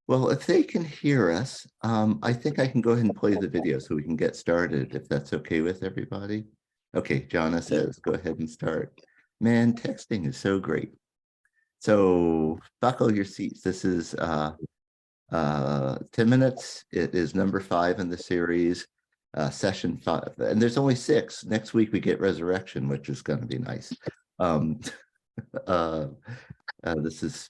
Well, if they can hear us, I think I can go ahead and play the video so we can get started, if that's okay with everybody. Okay, Jonna says, go ahead and start. Man, texting is so great. So buckle your seats. This is 10 minutes. It is number 5 in the series, session 5. And there's only 6. Next week we get Resurrection, which is going to be nice. This is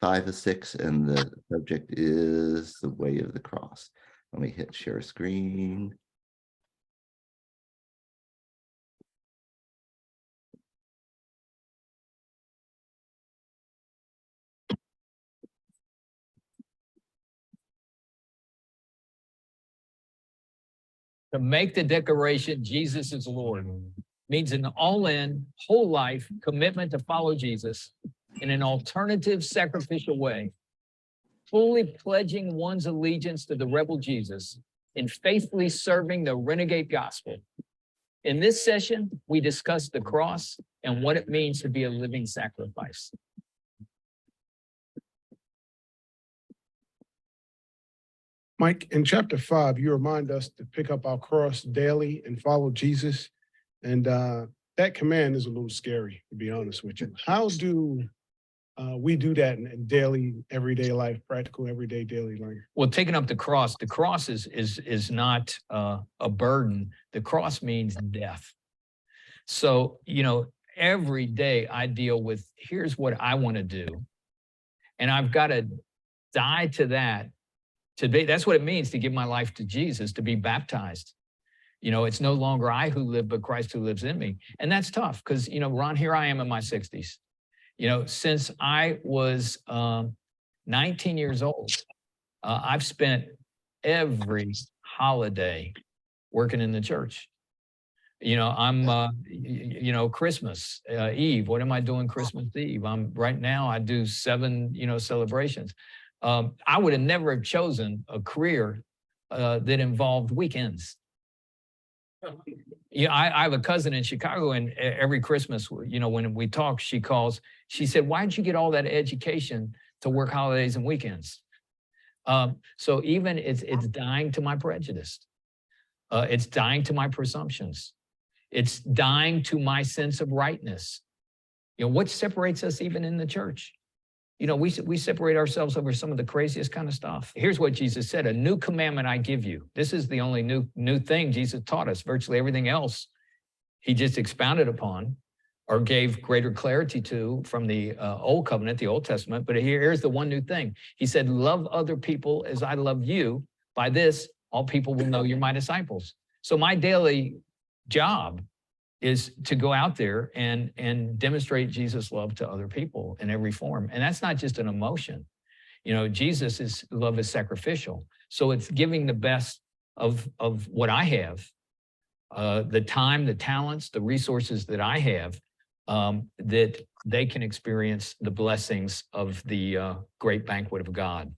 5 of 6, and the subject is the way of the cross. Let me hit share screen. To make the declaration, Jesus is Lord, means an all-in, whole life commitment to follow Jesus in an alternative sacrificial way, fully pledging one's allegiance to the rebel Jesus and faithfully serving the Renegade Gospel. In this session, we discuss the cross and what it means to be a living sacrifice. Mike, in chapter 5, you remind us to pick up our cross daily and follow Jesus. And that command is a little scary, to be honest with you. How do we do that in daily, everyday life, practical, everyday, daily life? Well, taking up the cross is not a burden. The cross means death. So, every day I deal with, here's what I want to do. And I've got to die to that. That's what it means to give my life to Jesus, to be baptized. It's no longer I who live, but Christ who lives in me. And that's tough because, Ron, here I am in my 60s. Since I was 19 years old, I've spent every holiday working in the church. I'm, Christmas Eve. What am I doing Christmas Eve? Right now I do 7, celebrations. I would have never have chosen a career that involved weekends. I have a cousin in Chicago, and every Christmas, when we talk, she said, why'd you get all that education to work holidays and weekends? So even it's dying to my prejudice. It's dying to my presumptions. It's dying to my sense of rightness. What separates us even in the church? We separate ourselves over some of the craziest kind of stuff. Here's what Jesus said: a new commandment I give you. This is the only new thing Jesus taught us. Virtually everything else he just expounded upon or gave greater clarity to from the Old Covenant, the Old Testament. But here's the one new thing. He said, love other people as I love you. By this, all people will know you're my disciples. So my daily job is to go out there and demonstrate Jesus' love to other people in every form. And that's not just an emotion. Jesus' love is sacrificial. So it's giving the best of what I have, the time, the talents, the resources that I have, that they can experience the blessings of the great banquet of God.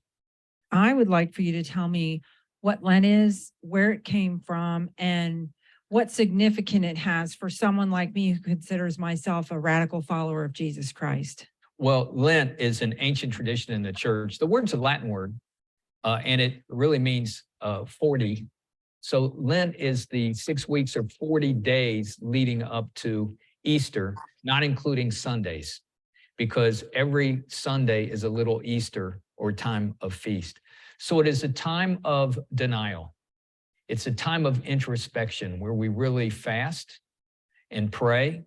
I would like for you to tell me what Lent is, where it came from, and what significance it has for someone like me who considers myself a radical follower of Jesus Christ. Well, Lent is an ancient tradition in the church. The word's a Latin word, and it really means 40. So Lent is the 6 weeks or 40 days leading up to Easter, not including Sundays, because every Sunday is a little Easter or time of feast. So it is a time of denial. It's a time of introspection where we really fast and pray,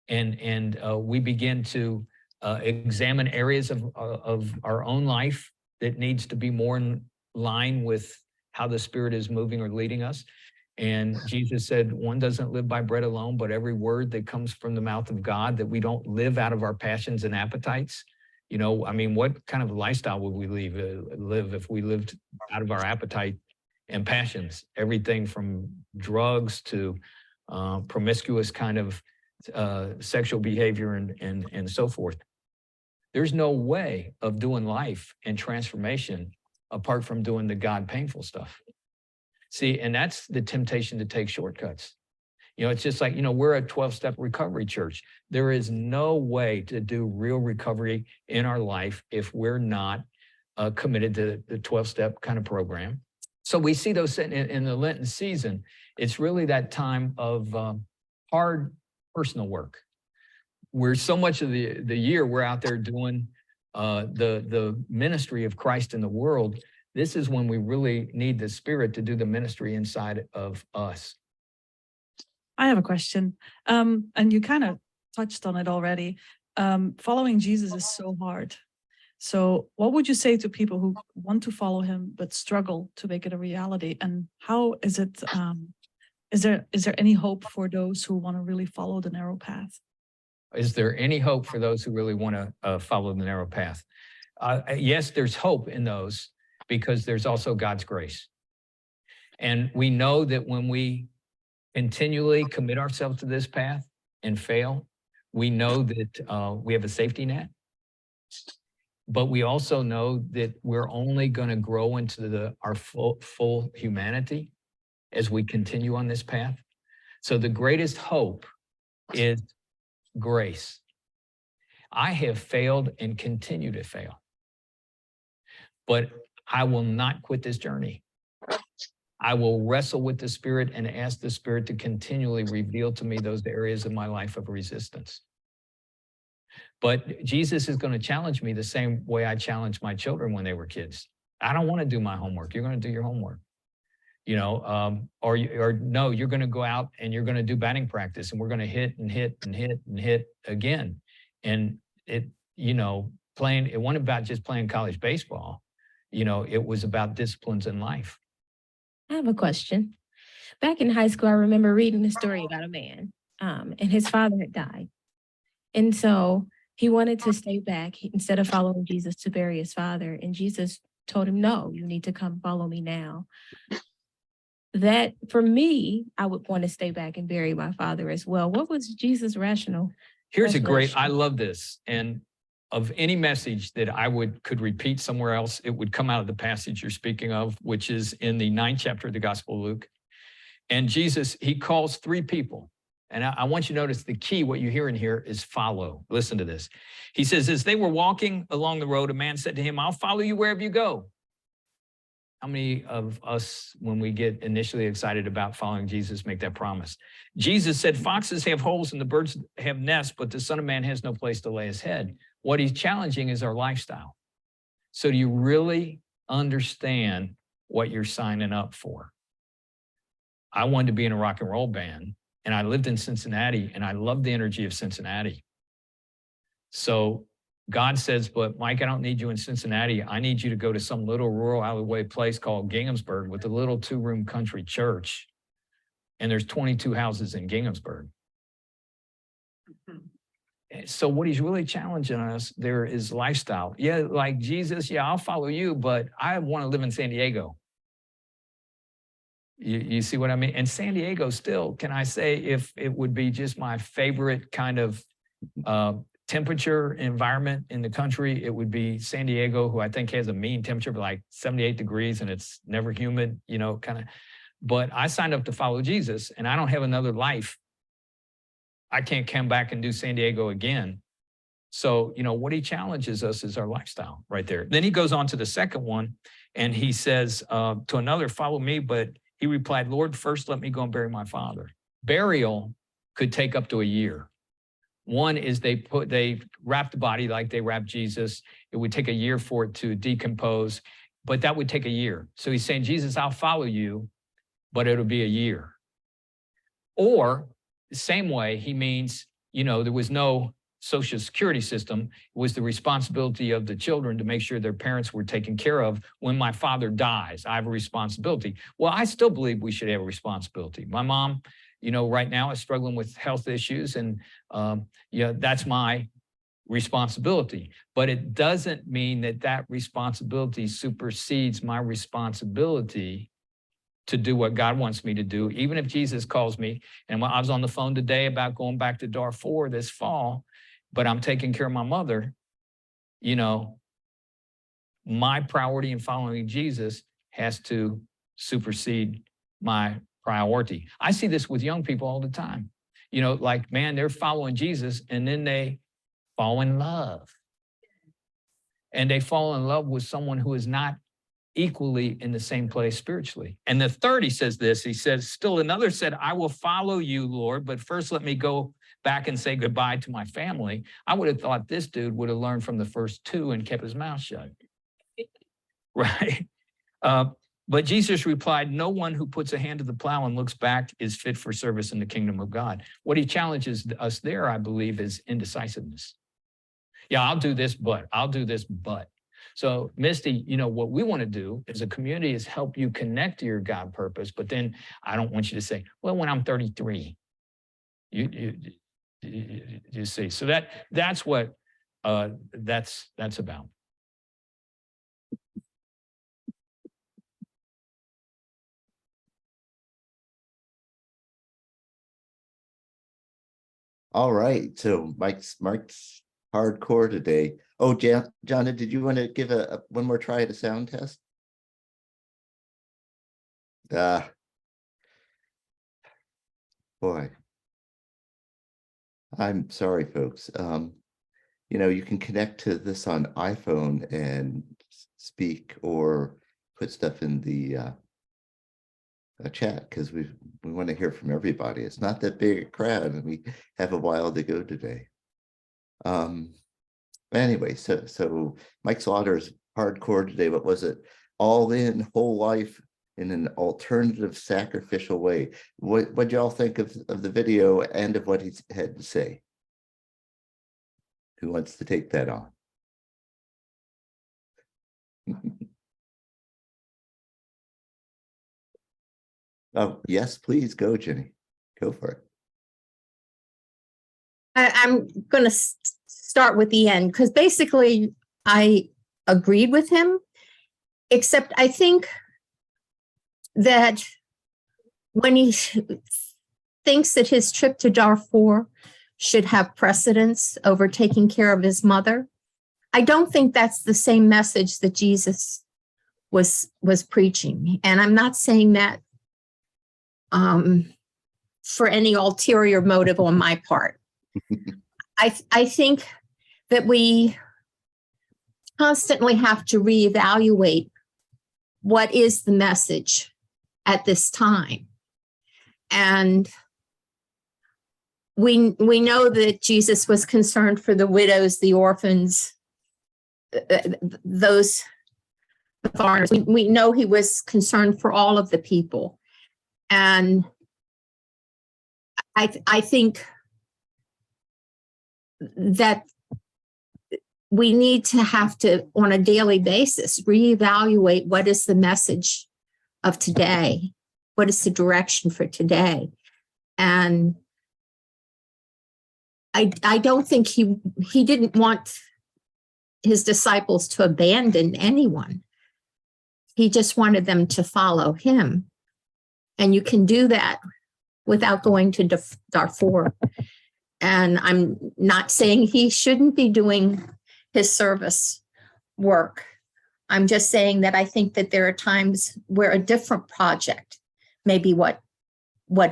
and we begin to examine areas of our own life that needs to be more in line with how the Spirit is moving or leading us. And Jesus said, one doesn't live by bread alone, but every word that comes from the mouth of God, that we don't live out of our passions and appetites. What kind of lifestyle would we live if we lived out of our appetite and passions? Everything from drugs to promiscuous kind of sexual behavior and so forth. There's no way of doing life and transformation apart from doing the God painful stuff. See, and that's the temptation to take shortcuts. It's just like, we're a 12-step recovery church. There is no way to do real recovery in our life if we're not committed to the 12-step kind of program. So we see those in the Lenten season. It's really that time of hard personal work, where so much of the year we're out there doing the ministry of Christ in the world. This is when we really need the Spirit to do the ministry inside of us. I have a question. And you kind of touched on it already. Following Jesus is so hard. So what would you say to people who want to follow him but struggle to make it a reality? And how is it, is there any hope for those who want to really follow the narrow path? Is there any hope for those who really want to follow the narrow path? Yes, there's hope in those, because there's also God's grace. And we know that when we continually commit ourselves to this path and fail, we know that we have a safety net. But we also know that we're only going to grow into our full humanity as we continue on this path. So the greatest hope is grace. I have failed and continue to fail, but I will not quit this journey. I will wrestle with the Spirit and ask the Spirit to continually reveal to me those areas of my life of resistance. But Jesus is going to challenge me the same way I challenged my children when they were kids. I don't want to do my homework. You're going to do your homework. Or no, you're going to go out and you're going to do batting practice, and we're going to hit and hit and hit and hit again. And it wasn't about just playing college baseball. It was about disciplines in life. I have a question. Back in high school, I remember reading a story about a man, and his father had died. And so he wanted to stay back instead of following Jesus to bury his father. And Jesus told him, no, you need to come follow me now. That for me, I would want to stay back and bury my father as well. What was Jesus' rationale? I love this. And of any message that I could repeat somewhere else, it would come out of the passage you're speaking of, which is in the 9th chapter of the Gospel of Luke. And Jesus, he calls 3 people. And I want you to notice the key, what you hear in here is follow. Listen to this. He says, as they were walking along the road, a man said to him, I'll follow you wherever you go. How many of us, when we get initially excited about following Jesus, make that promise? Jesus said, foxes have holes and the birds have nests, but the Son of Man has no place to lay his head. What he's challenging is our lifestyle. So do you really understand what you're signing up for? I wanted to be in a rock and roll band, and I lived in Cincinnati, and I loved the energy of Cincinnati. So God says, but Mike, I don't need you in Cincinnati. I need you to go to some little rural alleyway place called Ginghamsburg with a little 2-room country church. And there's 22 houses in Ginghamsburg. So what he's really challenging us there is lifestyle. Yeah, like Jesus, yeah, I'll follow you, but I want to live in San Diego. You see what I mean? And San Diego still, can I say, if it would be just my favorite kind of temperature environment in the country, it would be San Diego, who I think has a mean temperature of like 78 degrees and it's never humid, kind of. But I signed up to follow Jesus, and I don't have another life. I can't come back and do San Diego again. So, what he challenges us is our lifestyle right there. Then he goes on to the second one, and he says to another, follow me. But he replied, Lord, first let me go and bury my father. Burial could take up to a year. One is they wrap the body like they wrapped Jesus. It would take a year for it to decompose, but that would take a year. So he's saying, Jesus, I'll follow you, but it'll be a year. Or the same way, he means, there was no social security system. It was the responsibility of the children to make sure their parents were taken care of. When my father dies, I have a responsibility. Well, I still believe we should have a responsibility. My mom, right now is struggling with health issues, and that's my responsibility. But it doesn't mean that responsibility supersedes my responsibility to do what God wants me to do. Even if Jesus calls me, and I was on the phone today about going back to Darfur this fall, but I'm taking care of my mother, my priority in following Jesus has to supersede my priority. I see this with young people all the time. They're following Jesus and then they fall in love. and they fall in love with someone who is not equally in the same place spiritually. And the third, he says this, he says, still another said, I will follow you, Lord, but first let me go back and say goodbye to my family. I would have thought this dude would have learned from the first two and kept his mouth shut. Right? But Jesus replied, no one who puts a hand to the plow and looks back is fit for service in the kingdom of God. What he challenges us there, I believe, is indecisiveness. Yeah, I'll do this, but I'll do this, but. So Misty, you know, what we want to do as a community is help you connect to your God purpose. But then I don't want you to say, well, when I'm 33, you see. So that's what that's about. All right, so Mike's hardcore today. Oh, Jonna, did you want to give a one more try at a sound test? Boy, I'm sorry, folks. You know, you can connect to this on iPhone and speak or put stuff in the chat, because we want to hear from everybody. It's not that big a crowd, and we have a while to go today. Anyway, so Mike Slaughter's hardcore today. What was it? All in, whole life in an alternative sacrificial way. What y'all think of the video and of what he had to say? Who wants to take that on? Oh, yes, please go, Jenny. Go for it. I'm going to start with the end, because basically I agreed with him, except I think that when he thinks that his trip to Darfur should have precedence over taking care of his mother, I don't think that's the same message that Jesus was preaching. And I'm not saying that for any ulterior motive on my part. I think that we constantly have to reevaluate what is the message at this time. And we know that Jesus was concerned for the widows, the orphans, those foreigners. We know he was concerned for all of the people. And I think that we need to have to, on a daily basis, reevaluate what is the message of today, what is the direction for today. And I don't think he didn't want his disciples to abandon anyone. He just wanted them to follow him. And you can do that without going to Darfur. And I'm not saying he shouldn't be doing his service work. I'm just saying that I think that there are times where a different project may be what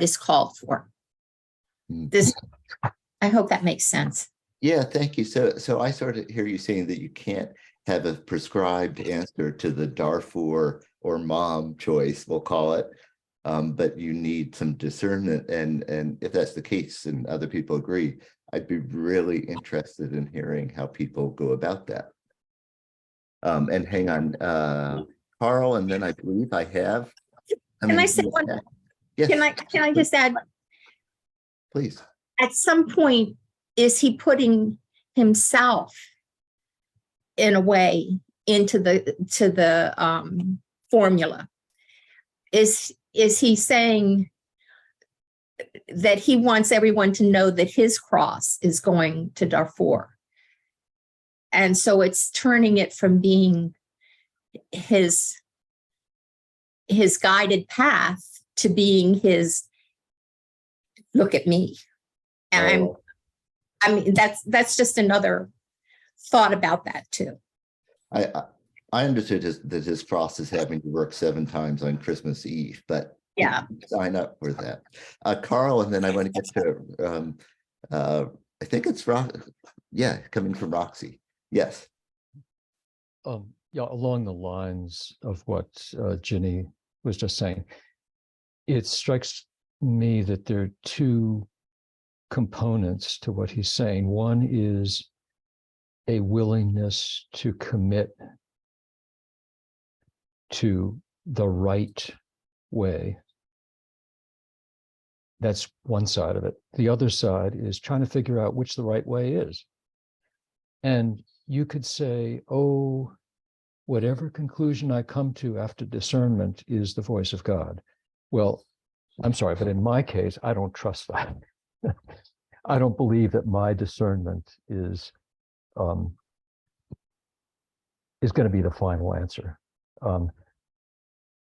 is called for. I hope that makes sense. Yeah, thank you. So I sort of hear you saying that you can't have a prescribed answer to the Darfur or mom choice, we'll call it. But you need some discernment, and if that's the case and other people agree, I'd be really interested in hearing how people go about that. And hang on, Carl, and then I believe I have. Can I say one? Yes. Can I just add? Please. At some point, is he putting himself in a way into the formula? Is he saying that he wants everyone to know that his cross is going to Darfur? And so it's turning it from being his guided path to being his, look at me. And I mean, that's just another thought about that too. I understood that his cross is having to work 7 times on Christmas Eve, but yeah, sign up for that. Carl, and then I want to get to, I think it's coming from Roxy. Yes. Yeah, along the lines of what Ginny was just saying, it strikes me that there are two components to what he's saying. One is a willingness to commit to the right way. That's one side of it. The other side is trying to figure out which the right way is. And you could say, oh, whatever conclusion I come to after discernment is the voice of God. Well, I'm sorry, but in my case, I don't trust that. I don't believe that my discernment is going to be the final answer.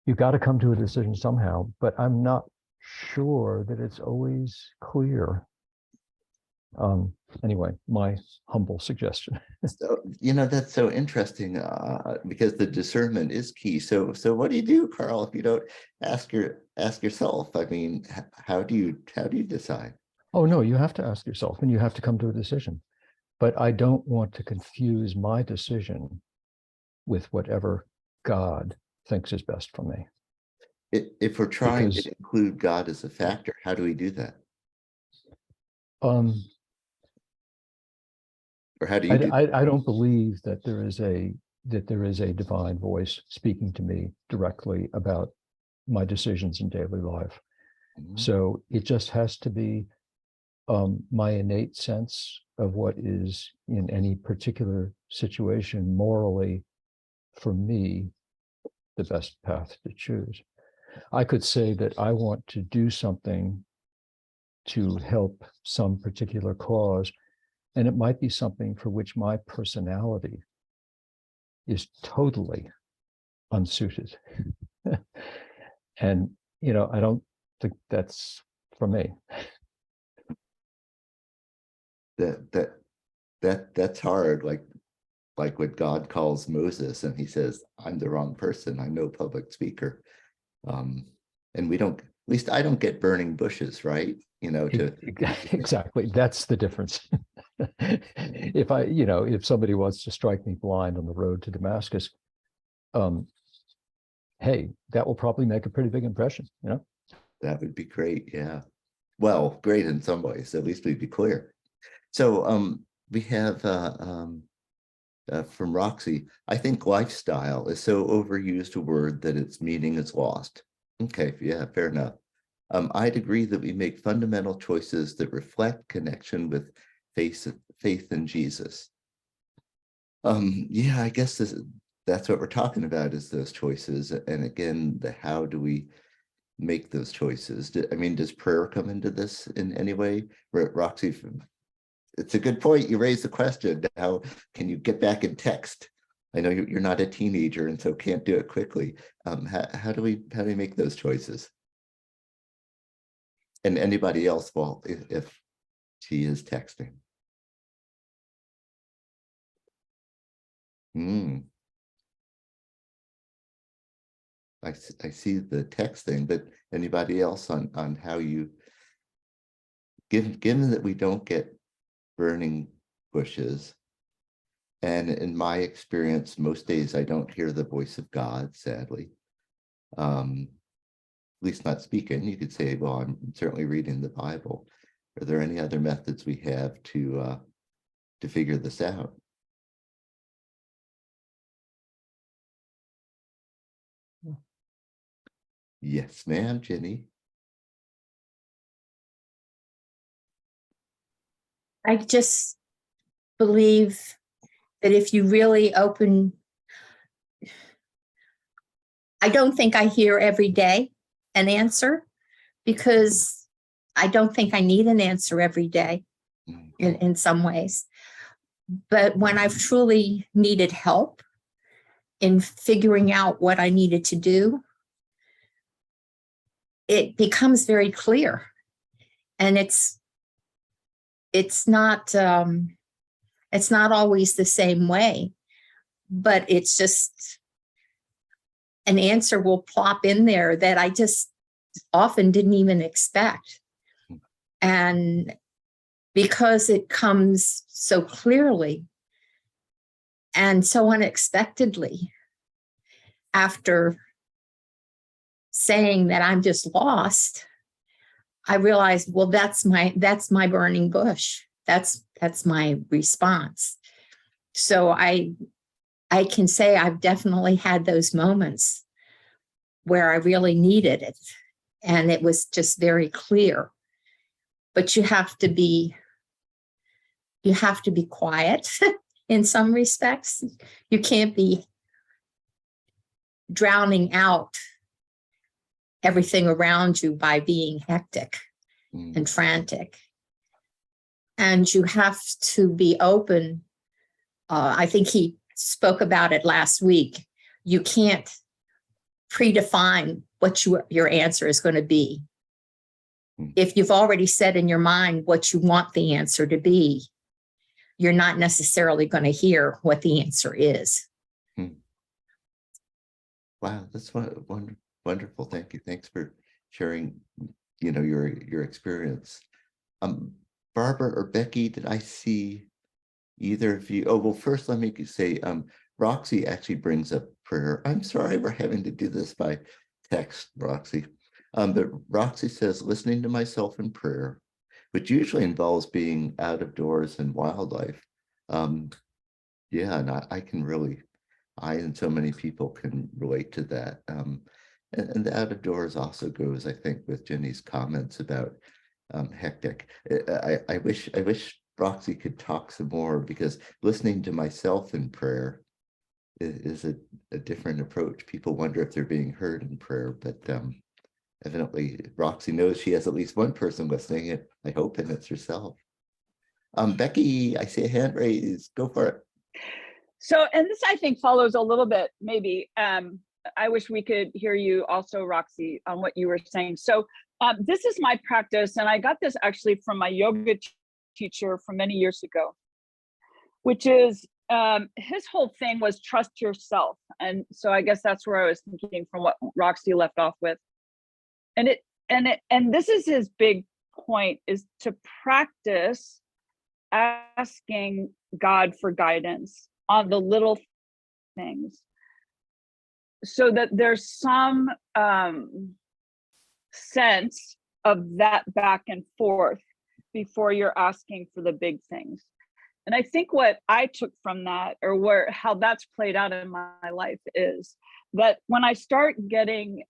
You've got to come to a decision somehow, but I'm not sure that it's always clear. Anyway, my humble suggestion. So, that's so interesting because the discernment is key. So what do you do, Carl, if you don't ask yourself? I mean, how do you decide? Oh, no, you have to ask yourself and you have to come to a decision. But I don't want to confuse my decision with whatever God thinks is best for me. If we're trying to include God as a factor, how do we do that? Or how do you do I don't believe that there is a divine voice speaking to me directly about my decisions in daily life. Mhm. So it just has to be my innate sense of what is in any particular situation morally, for me, the best path to choose. I could say that I want to do something to help some particular cause, and it might be something for which my personality is totally unsuited. And, I don't think that's for me. That's hard. Like when God calls Moses and he says, I'm the wrong person, I'm no public speaker. And we don't, at least I don't get burning bushes, right? Exactly. That's the difference. If somebody wants to strike me blind on the road to Damascus, hey, that will probably make a pretty big impression, That would be great. Yeah. Well, great in some ways, at least we'd be clear. So we have from Roxy, I think lifestyle is so overused a word that its meaning is lost. Okay, yeah, fair enough. I'd agree that we make fundamental choices that reflect connection with faith in Jesus. Yeah, I guess that's what we're talking about, is those choices. And again, how do we make those choices? Does prayer come into this in any way? Roxy, it's a good point. You raised the question. How can you get back in text? I know you're not a teenager and so can't do it quickly. How do we make those choices? And anybody else, well, if she is texting. I see the text thing, but anybody else on how you, given that we don't get burning bushes, and in my experience, most days I don't hear the voice of God, sadly. At least not speaking. You could say, well, I'm certainly reading the Bible. Are there any other methods we have to figure this out? Yes, ma'am, Jenny. I just believe that if you really open, I don't think I hear every day an answer, because I don't think I need an answer every day in some ways. But when I've truly needed help in figuring out what I needed to do, it becomes very clear. And it's not always the same way, but it's just an answer will plop in there that I just often didn't even expect. And because it comes so clearly, And so unexpectedly, after saying that I'm just lost, I realized, well, that's my burning bush. That's my response. So I can say I've definitely had those moments where I really needed it. And it was just very clear. But you have to be quiet in some respects. You can't be drowning out everything around you by being hectic and frantic. And you have to be open. I think he spoke about it last week. You can't predefine what your answer is going to be. If you've already said in your mind what you want the answer to be, you're not necessarily going to hear what the answer is. Wow, that's wonderful. Thank you. Thanks for sharing, your experience. Barbara or Becky, did I see either of you? Oh, well, first let me say, Roxy actually brings up prayer. I'm sorry we're having to do this by text, Roxy. But Roxy says, listening to myself in prayer, which usually involves being out of doors and wildlife. Yeah, and I and so many people can relate to that. And the out of doors also goes, I think, with Jenny's comments about hectic. I wish Roxy could talk some more, because listening to myself in prayer is a different approach. People wonder if they're being heard in prayer, but evidently Roxy knows she has at least one person listening, I hope, and it's herself. Becky, I see a hand raised. Go for it. So, and this I think follows a little bit, maybe. I wish we could hear you also, Roxy, on what you were saying. So this is my practice, and I got this actually from my yoga teacher from many years ago, which is his whole thing was trust yourself. And so I guess that's where I was thinking from what Roxy left off with. And this is his big point, is to practice asking God for guidance on the little things, so that there's some sense of that back and forth before you're asking for the big things. And I think what I took from that, or how that's played out in my life, is that when I start getting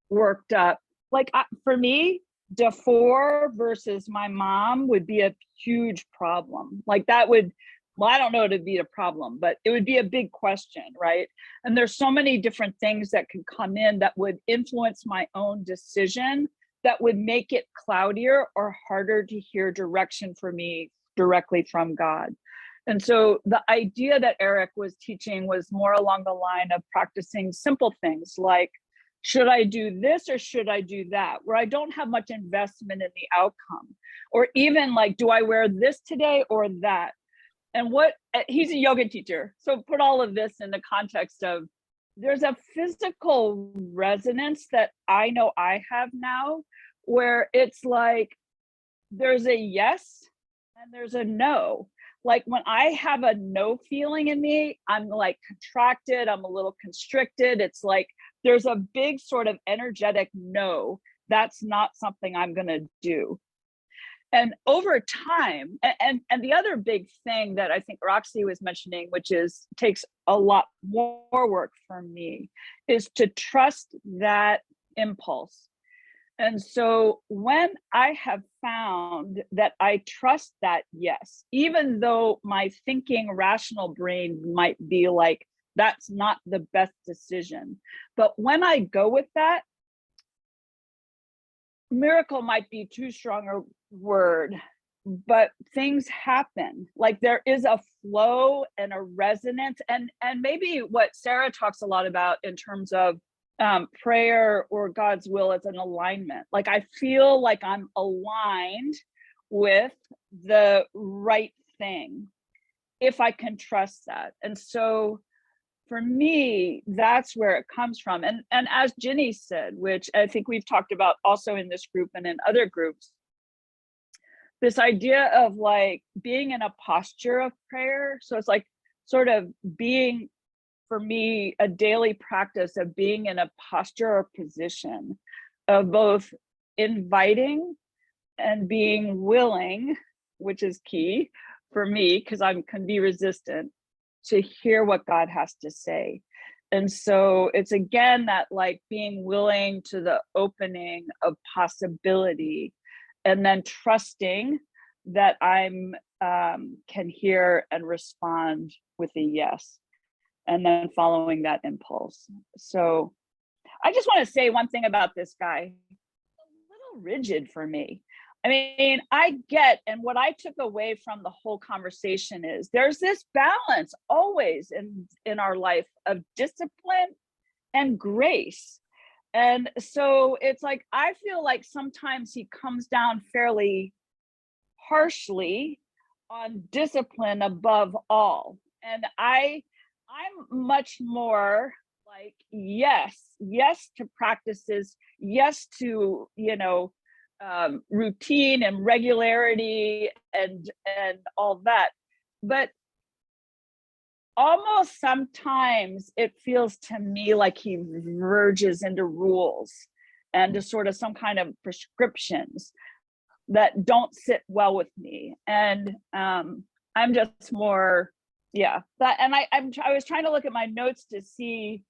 worked up, like for me, DeFore versus my mom would be a huge problem. Like that would, well, I don't know, it'd be a problem, but it would be a big question, right? And there's so many different things that could come in that would influence my own decision, that would make it cloudier or harder to hear direction for me directly from God. And so the idea that Eric was teaching was more along the line of practicing simple things like, should I do this or should I do that, where I don't have much investment in the outcome? Or even like, do I wear this today or that? And he's a yoga teacher. So put all of this in the context of, there's a physical resonance that I know I have now, where it's like, there's a yes and there's a no. Like when I have a no feeling in me, I'm like contracted, I'm a little constricted. It's like, there's a big sort of energetic no, that's not something I'm going to do. And over time, and the other big thing that I think Roxy was mentioning, which takes a lot more work for me, is to trust that impulse. And so when I have found that I trust that yes, even though my thinking rational brain might be like, that's not the best decision. But when I go with that, miracle might be too strong a word, but things happen. Like there is a flow and a resonance, and maybe what Sarah talks a lot about in terms of prayer or God's will as an alignment. Like I feel like I'm aligned with the right thing if I can trust that. And so for me, that's where it comes from. And as Ginny said, which I think we've talked about also in this group and in other groups, this idea of like being in a posture of prayer. So it's like sort of being, for me, a daily practice of being in a posture or position of both inviting and being willing, which is key for me because I can be resistant to hear what God has to say. And so it's again that like being willing to the opening of possibility, and then trusting that I'm can hear and respond with a yes, and then following that impulse. So I just want to say one thing about this guy. A little rigid for me. I mean, I get, and what I took away from the whole conversation is there's this balance always in our life of discipline and grace. And so it's like, I feel like sometimes he comes down fairly harshly on discipline above all. And I'm much more like, yes to practices, yes to, routine and regularity and all that. But almost sometimes it feels to me like he verges into rules and to sort of some kind of prescriptions that don't sit well with me. And I'm just more, that, and I was trying to look at my notes to see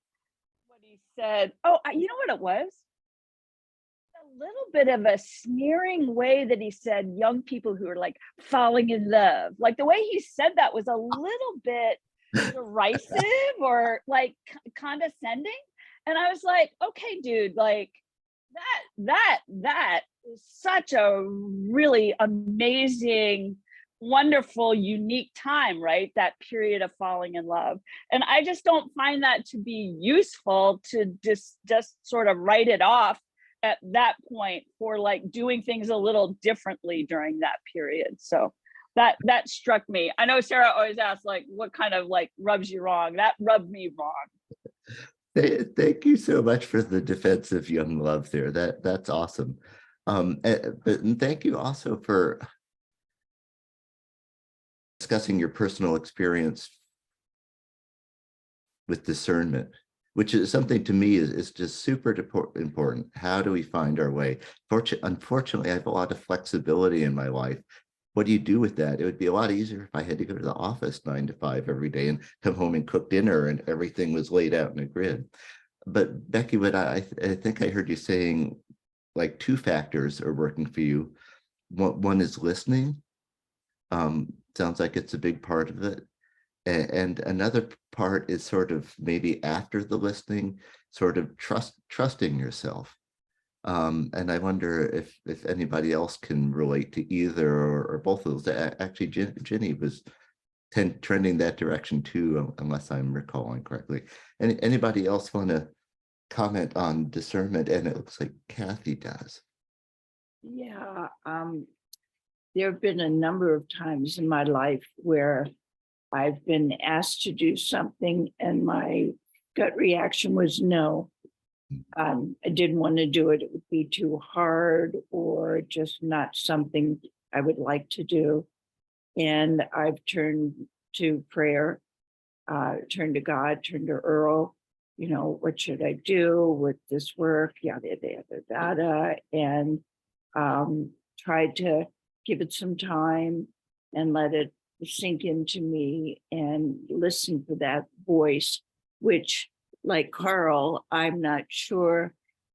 what he said. Oh, you know what it was? A little bit of a sneering way that he said young people who are like falling in love. Like the way he said that was a little bit derisive or like condescending. And I was like, okay, dude, like that is such a really amazing, wonderful, unique time, right? That period of falling in love. And I just don't find that to be useful to just sort of write it off at that point for like doing things a little differently during that period. So that struck me. I know Sarah always asks like what kind of like rubs you wrong. That rubbed me wrong. Thank you so much for the defense of young love there. That's awesome. And thank you also for discussing your personal experience with discernment, which is something to me is just super important. How do we find our way? Unfortunately, I have a lot of flexibility in my life. What do you do with that? It would be a lot easier if I had to go to the office 9 to 5 every day and come home and cook dinner and everything was laid out in a grid. But Becky, what I think I heard you saying, like 2 factors are working for you. One is listening. Sounds like it's a big part of it. And another part is sort of maybe after the listening, sort of trusting yourself. And I wonder if anybody else can relate to either or both of those. Actually, Ginny was trending that direction too, unless I'm recalling correctly. Anybody else want to comment on discernment? And it looks like Kathy does. Yeah, there have been a number of times in my life where I've been asked to do something and my gut reaction was no. I didn't want to do it. It would be too hard or just not something I would like to do. And I've turned to prayer, turned to God, turned to Earl, what should I do with this work? Yada, yada, yada. And tried to give it some time and let it sink into me and listen for that voice, which, like Carl, I'm not sure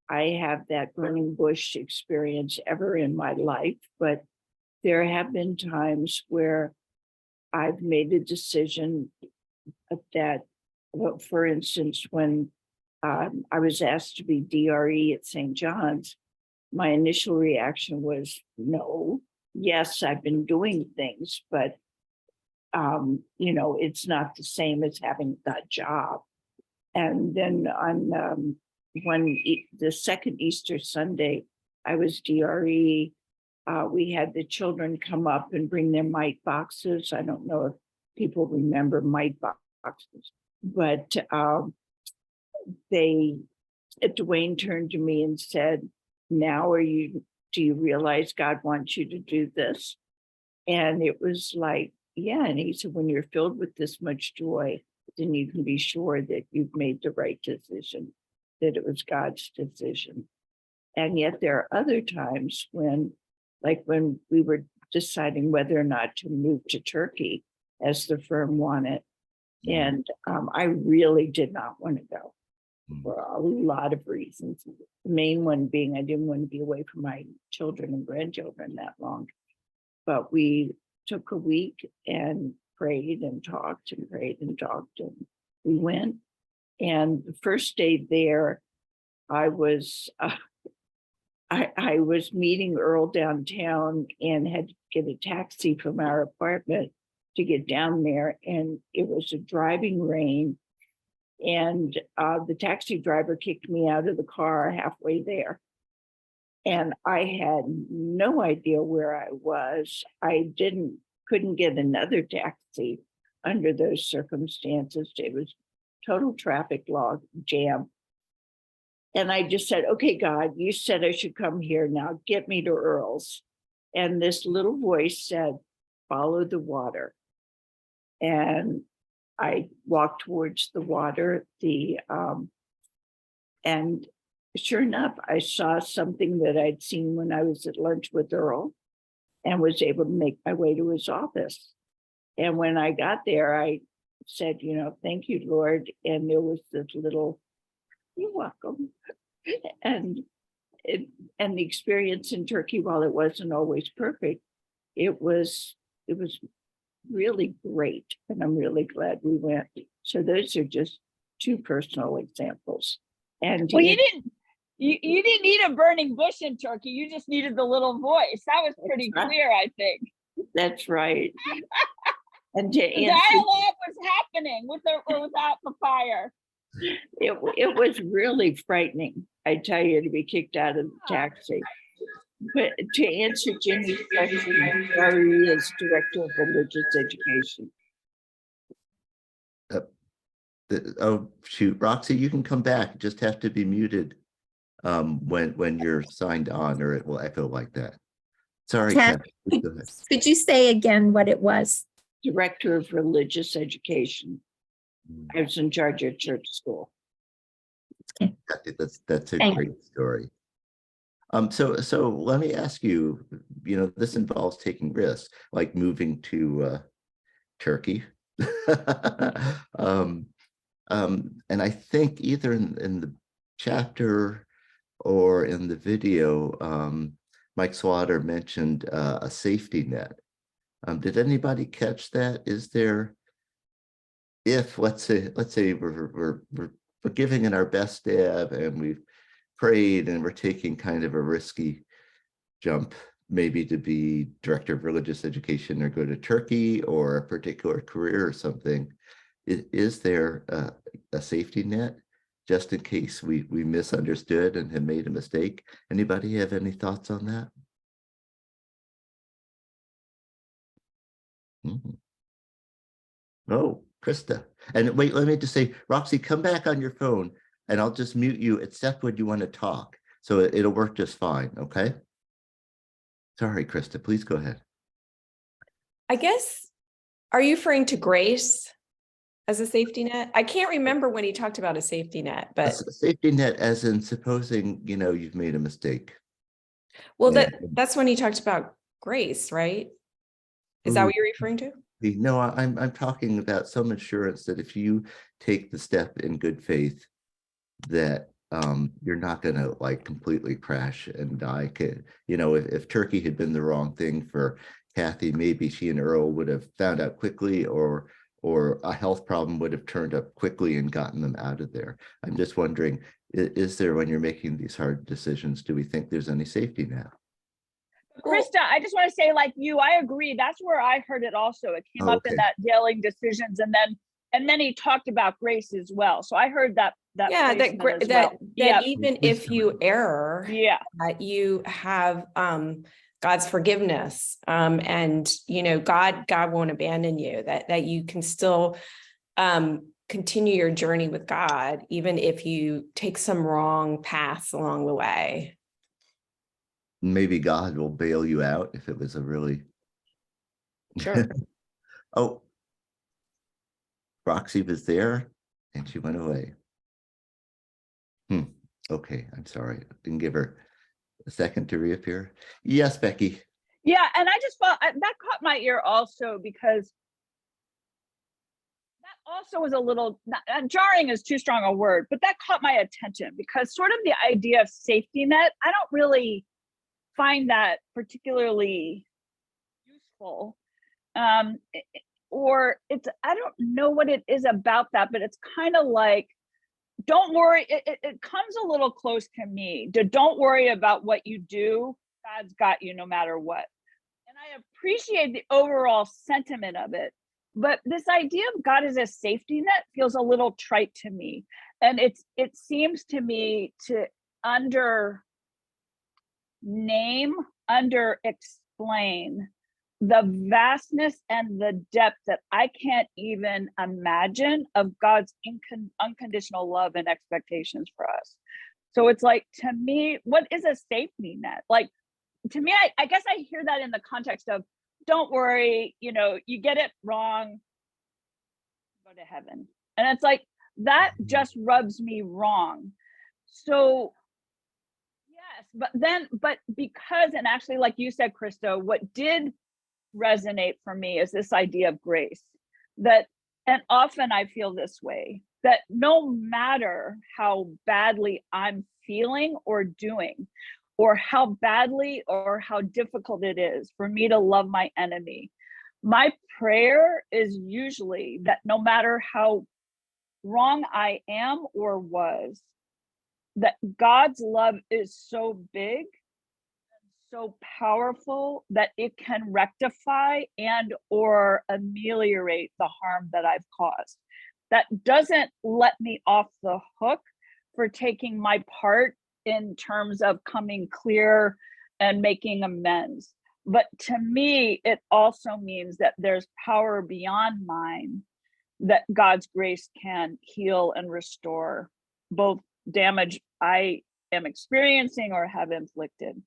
I have that burning bush experience ever in my life, but there have been times where I've made a decision that, well, for instance, when I was asked to be DRE at St. John's, my initial reaction was no. Yes, I've been doing things, but it's not the same as having that job. And then on the second Easter Sunday, I was DRE. We had the children come up and bring their mite boxes. I don't know if people remember mite boxes, but Dwayne turned to me and said, "Now do you realize God wants you to do this?" And it was like, yeah. And he said, when you're filled with this much joy, then you can be sure that you've made the right decision, that it was God's decision. And yet there are other times when, like when we were deciding whether or not to move to Turkey as the firm wanted. And I really did not want to go for a lot of reasons. The main one being I didn't want to be away from my children and grandchildren that long. But we took a week and prayed and talked and prayed and talked, and we went. And the first day there, I was I was meeting Earl downtown and had to get a taxi from our apartment to get down there. And it was a driving rain. And the taxi driver kicked me out of the car halfway there. And I had no idea where I was. I couldn't get another taxi under those circumstances. It was total traffic law jam. And I just said, okay, God, you said I should come here. Now get me to Earl's. And this little voice said, follow the water. And I walked towards the water, and sure enough, I saw something that I'd seen when I was at lunch with Earl and was able to make my way to his office. And when I got there, I said, thank you, Lord. And there was this little, you're welcome. And the experience in Turkey, while it wasn't always perfect, it was really great. And I'm really glad we went. So those are just two personal examples. And Well, you didn't need a burning bush in Turkey. You just needed the little voice. That was pretty clear, I think. That's right. And to The answer, dialogue was happening with or without the fire. it was really frightening, I tell you, to be kicked out of the taxi. But to answer Jenny's question, Gary is Director of Religious Education. Oh, shoot, Roxy, you can come back. You just have to be muted when you're signed on, or it will echo like that. Sorry, Kat, Kathy, go ahead. Could you say again what it was? Director of Religious Education. I was in charge of church school. That's a Thank great story. So let me ask you, this involves taking risks, like moving to Turkey. And I think either in the chapter or in the video, Mike Slaughter mentioned a safety net. Did anybody catch that? Is there, if let's say we're giving it our best stab and we've prayed and we're taking kind of a risky jump, maybe to be director of religious education or go to Turkey or a particular career or something, is there a safety net just in case we misunderstood and have made a mistake? Anybody have any thoughts on that? Oh, Krista. And wait, let me just say, Roxy, come back on your phone and I'll just mute you except when you want to talk. So it'll work just fine, okay? Sorry, Krista, please go ahead. I guess, are you referring to grace as a safety net? I can't remember when he talked about a safety net, but A safety net as in supposing, you've made a mistake. well, Yeah. that's when he talked about grace, right? Is that Ooh. what you're referring to? No, I'm talking about some assurance that if you take the step in good faith, that you're not going to like completely crash and die. If Turkey had been the wrong thing for Kathy, maybe she and Earl would have found out quickly, or a health problem would have turned up quickly and gotten them out of there. I'm just wondering, is there, when you're making these hard decisions, do we think there's any safety net? Krista, I just want to say, like you, I agree. That's where I heard it also. It came up in Okay. that Dealing Decisions, and then he talked about grace as well. So I heard that Yeah, placement as that well. that even if you err, Yeah. that you have God's forgiveness, and God won't abandon you. That you can still continue your journey with God, even if you take some wrong paths along the way. Maybe God will bail you out if it was a really Sure. Oh, Roxy was there and she went away. Okay, I'm sorry. Didn't give her a second to reappear. Yes, Becky. Yeah, and I just felt that caught my ear also, because that also was a little jarring is too strong a word, but that caught my attention, because sort of the idea of safety net, I don't really find that particularly useful. Or it's, I don't know what it is about that, but it's kind of like, don't worry. It comes a little close to me. Don't worry about what you do. God's got you no matter what. And I appreciate the overall sentiment of it. But this idea of God as a safety net feels a little trite to me. And it seems to me to under explain the vastness and the depth that I can't even imagine of God's unconditional love and expectations for us. So it's like, to me, what is a safety net? Like, to me, I guess I hear that in the context of, don't worry, you get it wrong, go to heaven. And it's like, that just rubs me wrong. So yes, but because, and actually, like you said, Christo, what did resonate for me is this idea of grace, that, and often I feel this way, that no matter how badly I'm feeling or doing, or how badly or how difficult it is for me to love my enemy, my prayer is usually that no matter how wrong I am or was, that God's love is so big, so powerful, that it can rectify and or ameliorate the harm that I've caused. That doesn't let me off the hook for taking my part in terms of coming clear and making amends. But to me, it also means that there's power beyond mine, that God's grace can heal and restore both damage I am experiencing or have inflicted.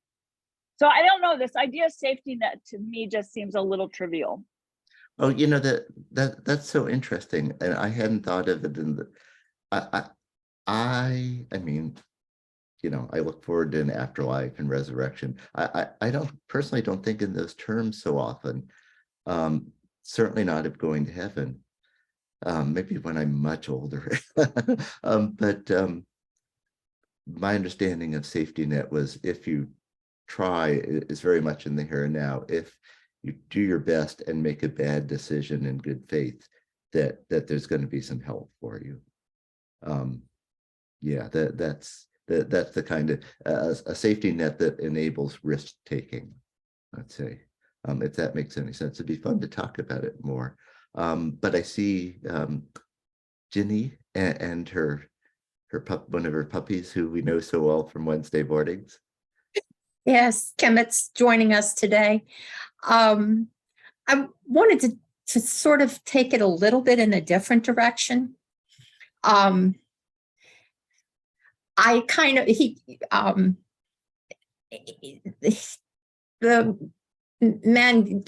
So I don't know, this idea of safety net to me just seems a little trivial. Oh, that's so interesting, and I hadn't thought of it in the. I mean, I look forward to an afterlife and resurrection. I don't personally don't think in those terms so often. Certainly not of going to heaven. Maybe when I'm much older. But my understanding of safety net was, if you try, is very much in the here and now. If you do your best and make a bad decision in good faith, that there's going to be some help for you. Yeah, that's the kind of a safety net that enables risk taking, I'd say. If that makes any sense. It'd be fun to talk about it more. But I see Ginny and one of her puppies, who we know so well from Wednesday mornings. Yes, Kemet's joining us today. I wanted to sort of take it a little bit in a different direction. The man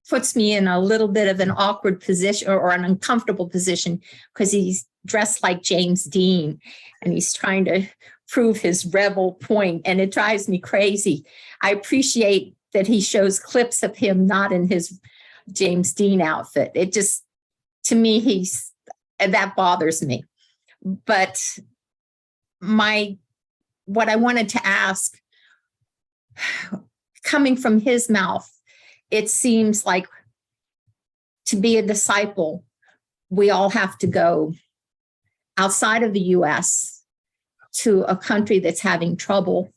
puts me in a little bit of an awkward position, or an uncomfortable position, because he's dressed like James Dean and he's trying to prove his rebel point, and it drives me crazy. I appreciate that he shows clips of him not in his James Dean outfit. It just, to me, that bothers me. But what I wanted to ask, coming from his mouth, it seems like to be a disciple, we all have to go outside of the US to a country that's having trouble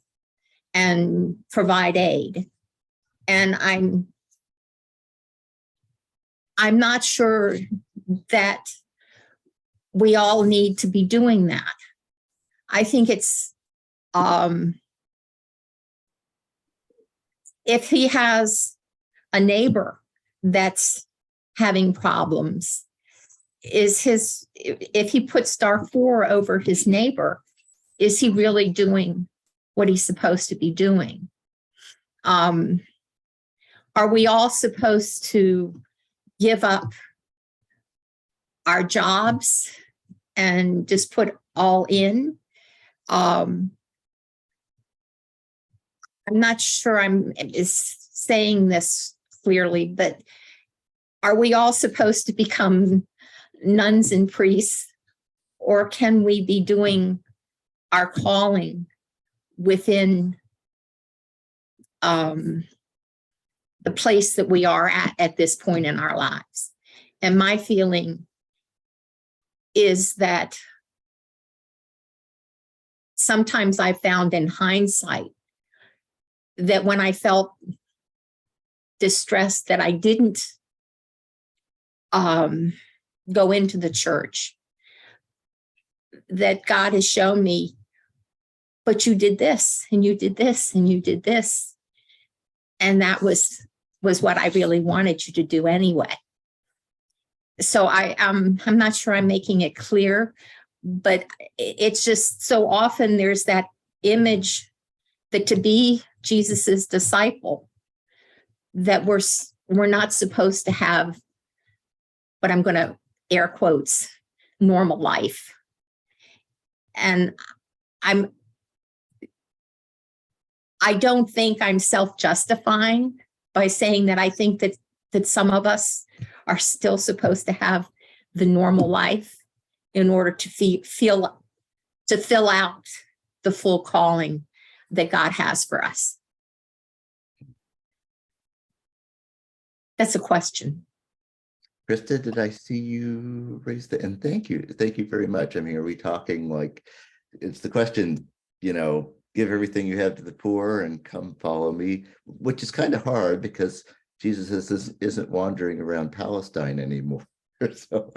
and provide aid. And I'm not sure that we all need to be doing that. I think it's, if he has a neighbor that's having problems, if he puts Darfur over his neighbor, is he really doing what he's supposed to be doing? are we all supposed to give up our jobs and just put all in? I'm not sure I'm saying this clearly, but are we all supposed to become nuns and priests, or can we be doing our calling within the place that we are at this point in our lives? And my feeling is that sometimes I found in hindsight that when I felt distressed that I didn't go into the church, that God has shown me, but you did this and you did this and you did this. And that was what I really wanted you to do anyway. So I'm not sure I'm making it clear, but it's just so often there's that image that to be Jesus's disciple, that we're not supposed to have, but I'm going to air quotes, normal life. And I don't think I'm self-justifying by saying that I think that some of us are still supposed to have the normal life in order to fill out the full calling that God has for us. That's a question. Krista, did I see you raise the, and thank you very much. I mean, are we talking like, it's the question, give everything you have to the poor and come follow me, which is kind of hard because Jesus isn't wandering around Palestine anymore. So,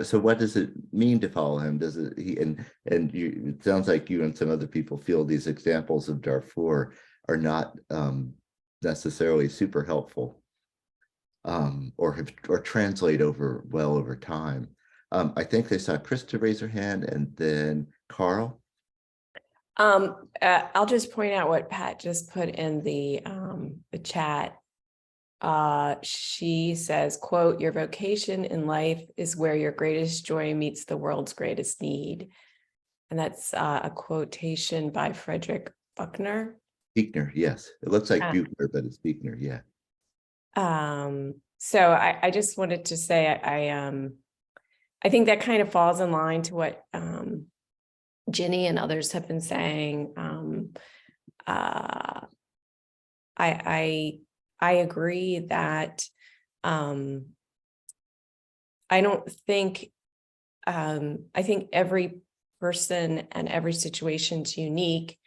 so what does it mean to follow him? Does it, it sounds like you and some other people feel these examples of Darfur are not necessarily super helpful, or translate well over time. I think I saw Krista raise her hand, and then Carl. I'll just point out what Pat just put in the chat. She says, quote, "Your vocation in life is where your greatest joy meets the world's greatest need." And that's a quotation by Frederick Buechner. Buechner, yes. It looks like Buechner, but it's Buechner, yeah. So I just wanted to say, I think that kind of falls in line to what Ginny and others have been saying. I agree that I don't think, I think every person and every situation is unique.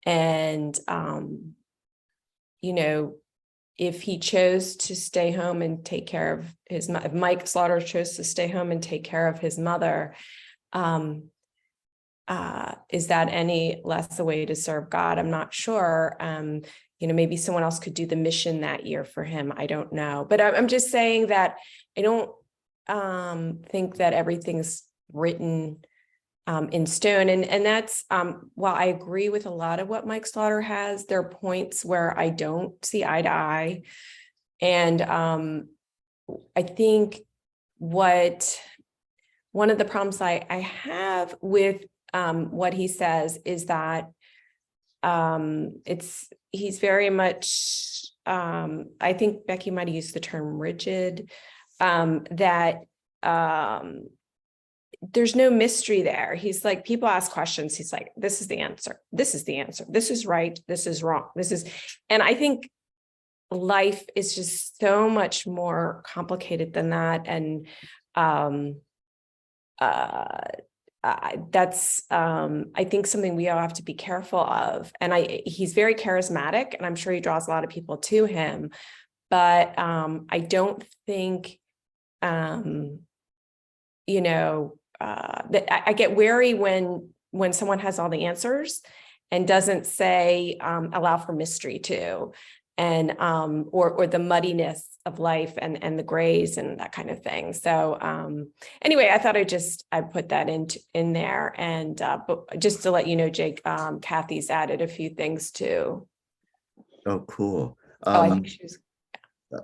And, if he chose to stay home and take care of if Mike Slaughter chose to stay home and take care of his mother, is that any less a way to serve God? I'm not sure. Maybe someone else could do the mission that year for him. I don't know. But I'm just saying that I don't think that everything's written in stone. And that's, while I agree with a lot of what Mike Slaughter has, there are points where I don't see eye to eye. And I think one of the problems I have with what he says is that he's very much, I think Becky might have used the term rigid, that there's no mystery there. He's like, people ask questions. He's like, this is the answer. This is the answer. This is right. This is wrong. And I think life is just so much more complicated than that. And that's, I think, something we all have to be careful of. And he's very charismatic, and I'm sure he draws a lot of people to him. But I don't think, that I get wary when someone has all the answers and doesn't say, allow for mystery too, and or the muddiness of life and the grays and that kind of thing. So anyway, I thought I'd put that in there, and but just to let you know, Jake, Kathy's added a few things too. Oh, cool. Oh, I think she was.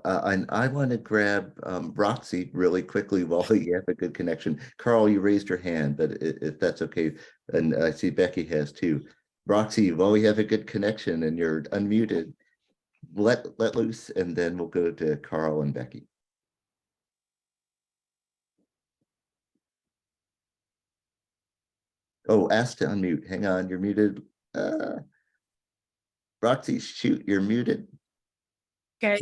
And I want to grab Roxy really quickly while you have a good connection. Carl, you raised your hand, but if that's okay, and I see Becky has too. Roxy, while we have a good connection and you're unmuted, let loose, and then we'll go to Carl and Becky. Oh, ask to unmute. Hang on, you're muted. Roxy, shoot, you're muted. Okay.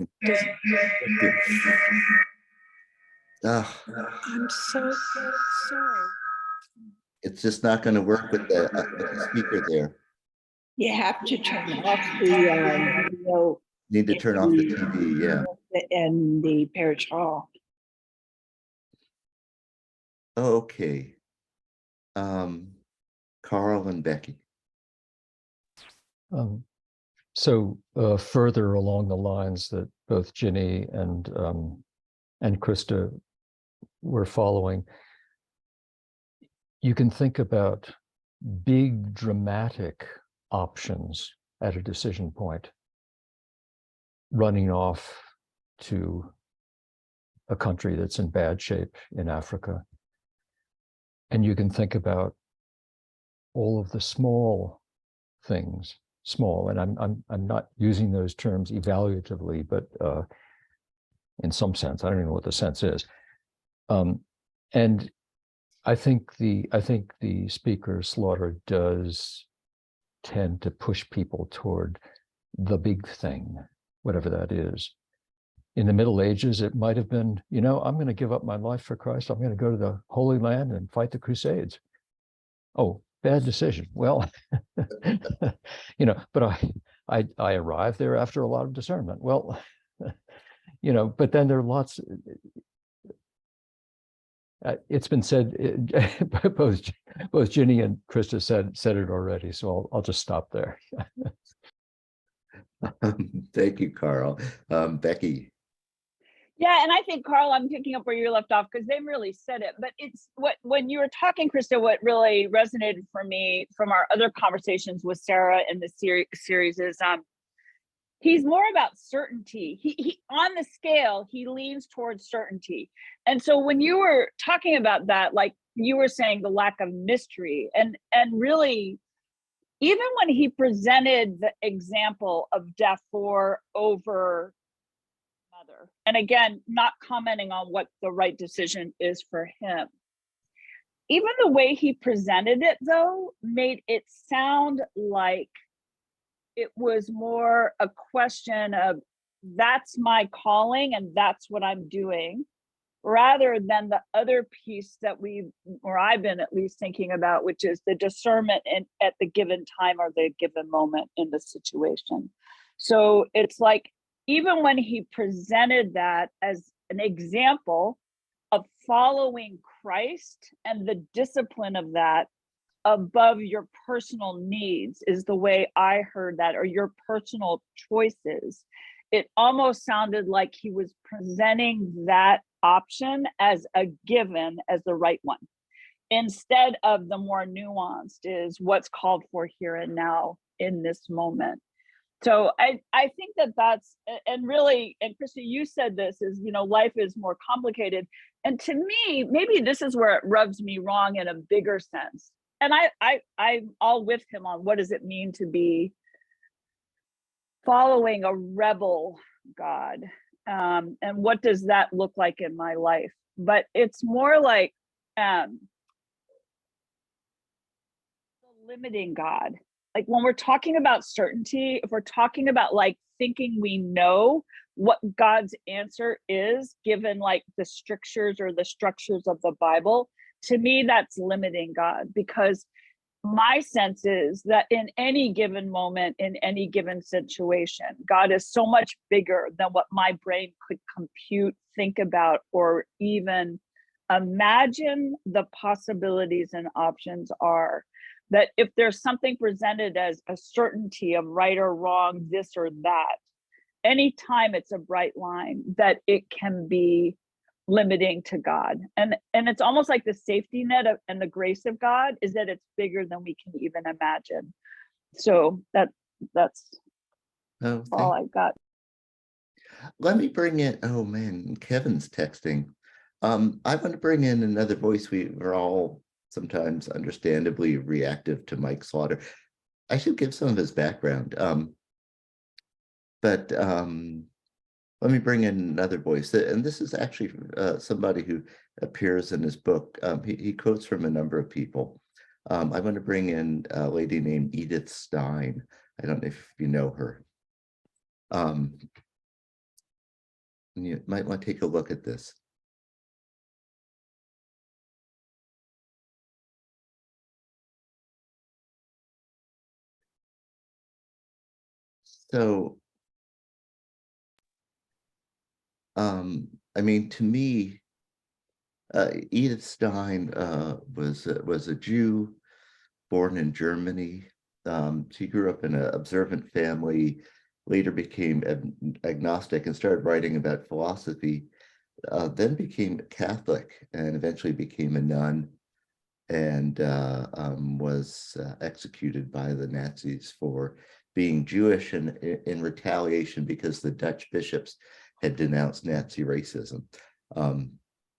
Oh, I'm so sorry. it's just not going to work with the speaker there. You have to turn off the video Need to turn off the TV, yeah. in the parish hall. Okay. Carl and Becky. So further along the lines that both Ginny and Krista were following, you can think about big dramatic options at a decision point, running off to a country that's in bad shape in Africa. And you can think about all of the small things, small, and I'm not using those terms evaluatively, but in some sense, I don't even know what the sense is. And I think the speaker Slaughter does tend to push people toward the big thing, whatever that is. In the Middle Ages, it might have been, you know, I'm going to give up my life for Christ. I'm going to go to the Holy Land and fight the Crusades. Oh, bad decision. Well, you know, but I arrived there after a lot of discernment. Well, you know, but then there are lots. It's been said, both Ginny and Krista said it already, so I'll just stop there. Thank you, Carl. Becky. Yeah, and I think, Carl, I'm picking up where you left off because they really said it. But it's when you were talking, Krista, what really resonated for me from our other conversations with Sarah in the series is he's more about certainty. He on the scale, he leans towards certainty. And so when you were talking about that, like you were saying, the lack of mystery, and really, even when he presented the example of death over mother, and again, not commenting on what the right decision is for him, even the way he presented it, though, made it sound like it was more a question of that's my calling and that's what I'm doing, rather than the other piece that I've been at least thinking about, which is the discernment at the given time or the given moment in the situation. So it's like, even when he presented that as an example of following Christ and the discipline of that above your personal needs is the way I heard that, or your personal choices. It almost sounded like he was presenting that option as a given, as the right one, instead of the more nuanced is what's called for here and now in this moment. So I think that's, and really, and Krista, you said this is, you know, life is more complicated. And to me, maybe this is where it rubs me wrong in a bigger sense. And I'm all with him on what does it mean to be following a rebel God, and what does that look like in my life? But it's more like the limiting God. Like when we're talking about certainty, if we're talking about like thinking we know what God's answer is, given like the strictures or the structures of the Bible, to me, that's limiting God, because my sense is that in any given moment, in any given situation, God is so much bigger than what my brain could compute, think about, or even imagine the possibilities and options are. That if there's something presented as a certainty of right or wrong, this or that, anytime it's a bright line, that it can be limiting to God. And it's almost like the safety net and the grace of God is that it's bigger than we can even imagine. So that's Oh, All I've got. let me bring in, oh man, Kevin's texting. I want to bring in another voice. We're all sometimes understandably reactive to Mike Slaughter. I should give some of his background. But let me bring in another voice. And this is actually somebody who appears in his book. He quotes from a number of people. I want to bring in a lady named Edith Stein. I don't know if you know her. You might want to take a look at this. So, I mean, to me, Edith Stein was a Jew born in Germany. She grew up in an observant family, later became agnostic and started writing about philosophy, then became Catholic and eventually became a nun, and was executed by the Nazis for being Jewish and in retaliation because the Dutch bishops had denounced Nazi racism.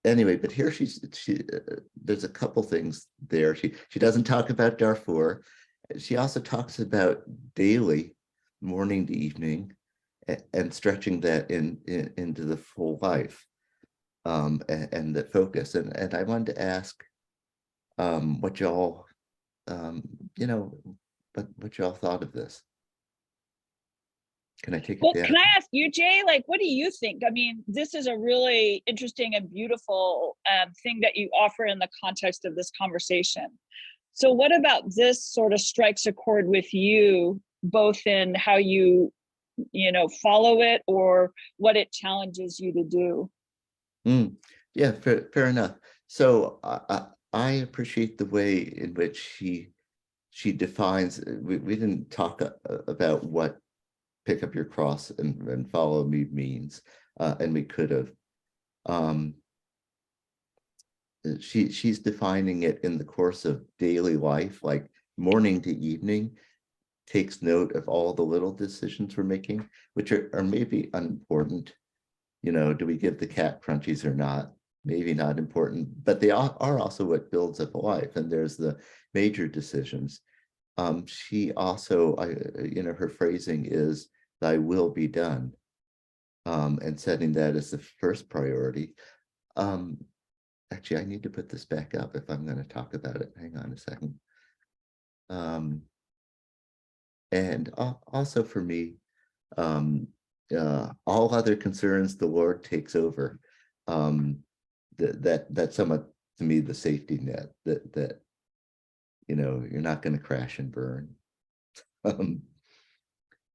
Anyway, but here there's a couple things there. She doesn't talk about Darfur. She also talks about daily, morning to evening, and stretching that into the full life, and the focus. And I wanted to ask what y'all, you know, what y'all thought of this. Can I take it Well, down? can I ask you, Jay, like, what do you think? I mean, this is a really interesting and beautiful thing that you offer in the context of this conversation. So what about this sort of strikes a chord with you, both in how you follow it or what it challenges you to do? Yeah, fair enough. So I appreciate the way in which she defines, we didn't talk about what pick up your cross and follow me means, and we could have. She's defining it in the course of daily life, like morning to evening, takes note of all the little decisions we're making, which are maybe unimportant. Do we give the cat crunchies or not? Maybe not important, but they are also what builds up a life. And there's the major decisions. She also, her phrasing is, "Thy will be done," and setting that as the first priority. Actually, I need to put this back up if I'm going to talk about it. Hang on a second. And also for me, all other concerns, the Lord takes over. That's somewhat, to me, the safety net that you're not going to crash and burn.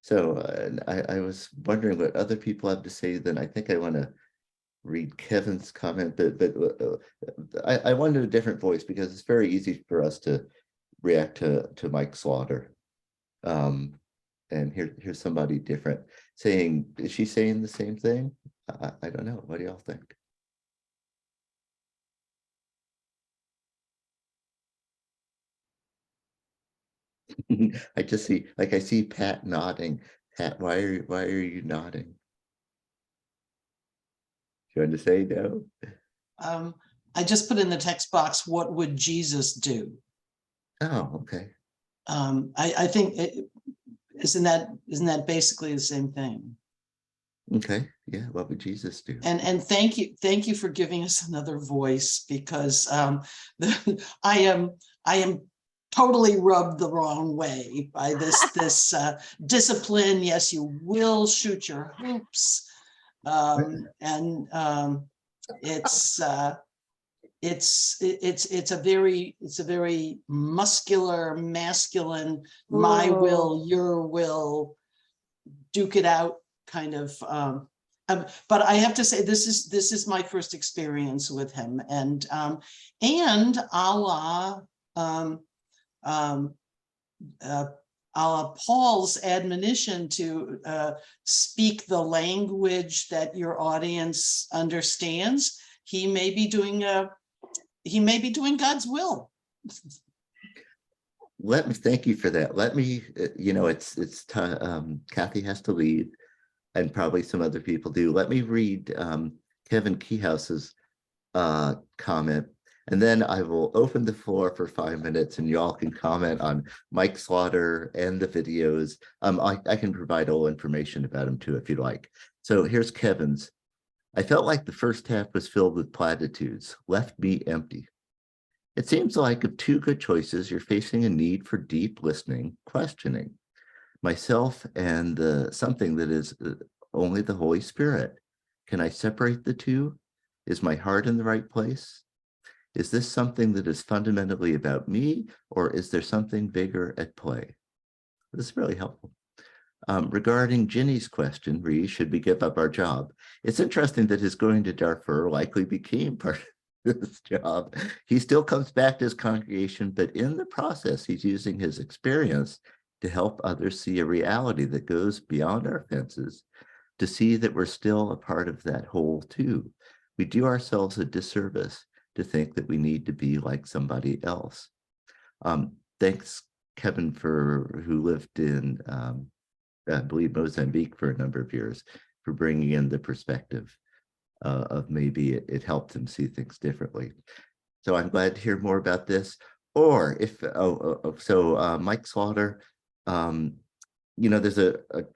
So I was wondering what other people have to say. Then I think I want to read Kevin's comment, but I wanted a different voice because it's very easy for us to react to Mike Slaughter. And here's somebody different saying, is she saying the same thing? I don't know. What do y'all think? I just see, I see Pat nodding. Pat, why are you nodding? You want to say no? I just put in the text box, what would Jesus do? Oh, okay. I think isn't that basically the same thing? Okay, yeah. What would Jesus do? And thank you for giving us another voice, because I am totally rubbed the wrong way by this discipline. Yes, you will shoot your hoops, and it's a very muscular, masculine, my will, your will, duke it out kind of. But I have to say, this is my first experience with him, and a la Paul's admonition to speak the language that your audience understands. He may be doing God's will. let me thank you for that. Let me, Kathy has to leave, and probably some other people do. Let me read Kevin Keyhouse's comment, and then I will open the floor for 5 minutes, and y'all can comment on Mike Slaughter and the videos. I can provide all information about him too if you'd like. So here's Kevin's. I felt like the first half was filled with platitudes, left me empty. It seems like of two good choices, you're facing a need for deep listening, questioning myself and something that is only the Holy Spirit. Can I separate the two? Is my heart in the right place? Is this something that is fundamentally about me, or is there something bigger at play? This is really helpful. Regarding Ginny's question, should we give up our job? It's interesting that his going to Darfur likely became part of this job. He still comes back to his congregation, but in the process, he's using his experience to help others see a reality that goes beyond our fences, to see that we're still a part of that whole too. We do ourselves a disservice to think that we need to be like somebody else. Thanks, Kevin, who lived in, I believe, Mozambique for a number of years, for bringing in the perspective of maybe it helped him see things differently. So I'm glad to hear more about this. Or if, Mike Slaughter, there's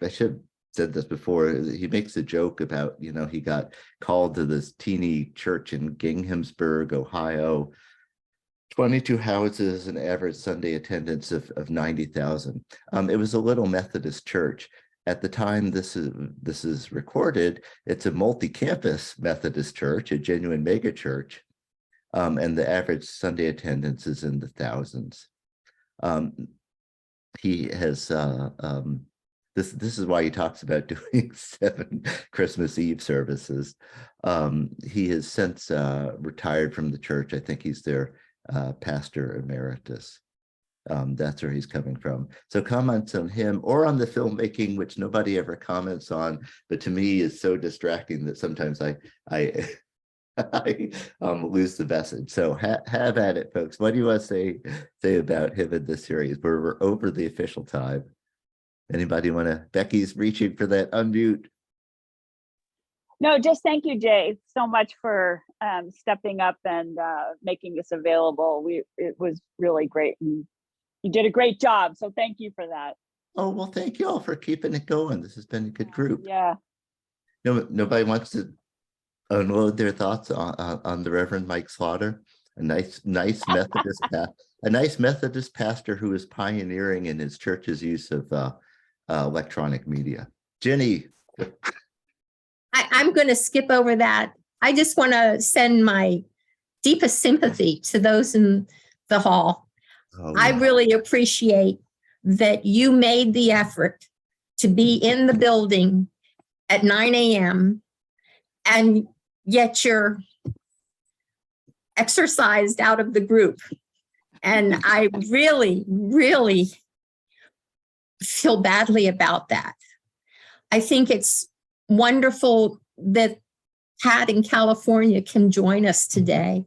I should have said this before, he makes a joke about, he got called to this teeny church in Ginghamsburg, Ohio, 22 houses, an average Sunday attendance of 90,000. It was a little Methodist church. At the time this is recorded, it's a multi-campus Methodist church, a genuine mega church, and the average Sunday attendance is in the thousands. He has this is why he talks about doing 7 Christmas Eve services. He has since retired from the church. I think he's their pastor emeritus. That's where he's coming from. So comments on him or on the filmmaking, which nobody ever comments on, but to me is so distracting that sometimes I lose the message. So have at it, folks. What do you want to say about him in this series? We're over the official time. Anybody want to? Becky's reaching for that unmute. No, just thank you, Jay, so much for stepping up and making this available. It was really great, and you did a great job. So thank you for that. Oh, well, thank you all for keeping it going. This has been a good group. Yeah. Nobody wants to unload their thoughts on the Reverend Mike Slaughter, a nice Methodist a nice Methodist pastor who is pioneering in his church's use of electronic media. Jenny. I'm going to skip over that. I just want to send my deepest sympathy to those in the hall. Oh, I yeah. really appreciate that you made the effort to be in the building at 9 a.m. and yet you're exercised out of the group. And I really, really feel badly about that. I think it's wonderful that Pat in California can join us today,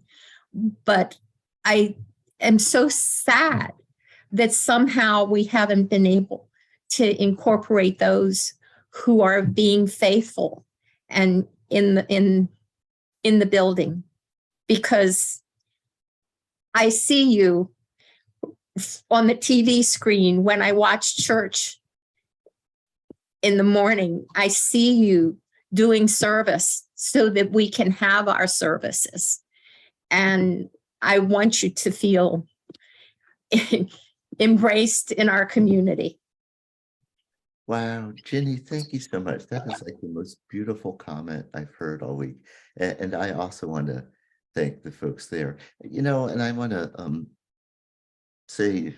but I am so sad that somehow we haven't been able to incorporate those who are being faithful and in the building, because I see you on the TV screen when I watch church in the morning. I see you doing service so that we can have our services. And I want you to feel embraced in our community. Wow, Jenny, thank you so much. That is like the most beautiful comment I've heard all week. And I also want to thank the folks there. And I want to say,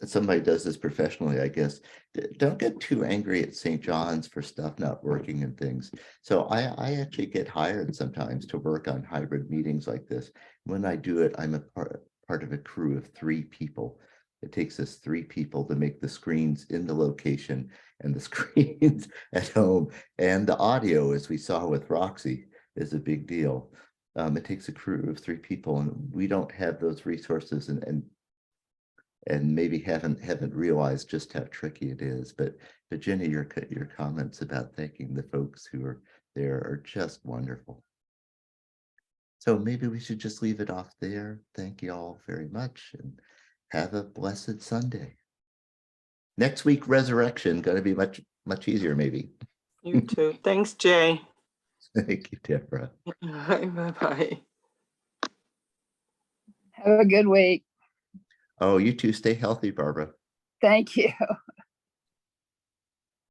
somebody does this professionally, I guess, don't get too angry at St. John's for stuff not working and things. So I actually get hired sometimes to work on hybrid meetings like this. When I do it, I'm a part of a crew of 3 people. It takes us 3 people to make the screens in the location and the screens at home. And the audio, as we saw with Roxy, is a big deal. It takes a crew of 3 people, and we don't have those resources. And and maybe haven't realized just how tricky it is. But Jenny, your comments about thanking the folks who are there are just wonderful. So maybe we should just leave it off there. Thank you all very much and have a blessed Sunday. Next week, resurrection, going to be much easier, maybe. You too. Thanks, Jay. Thank you, Deborah. Bye-bye. Have a good week. Oh, you too. Stay healthy, Barbara. Thank you.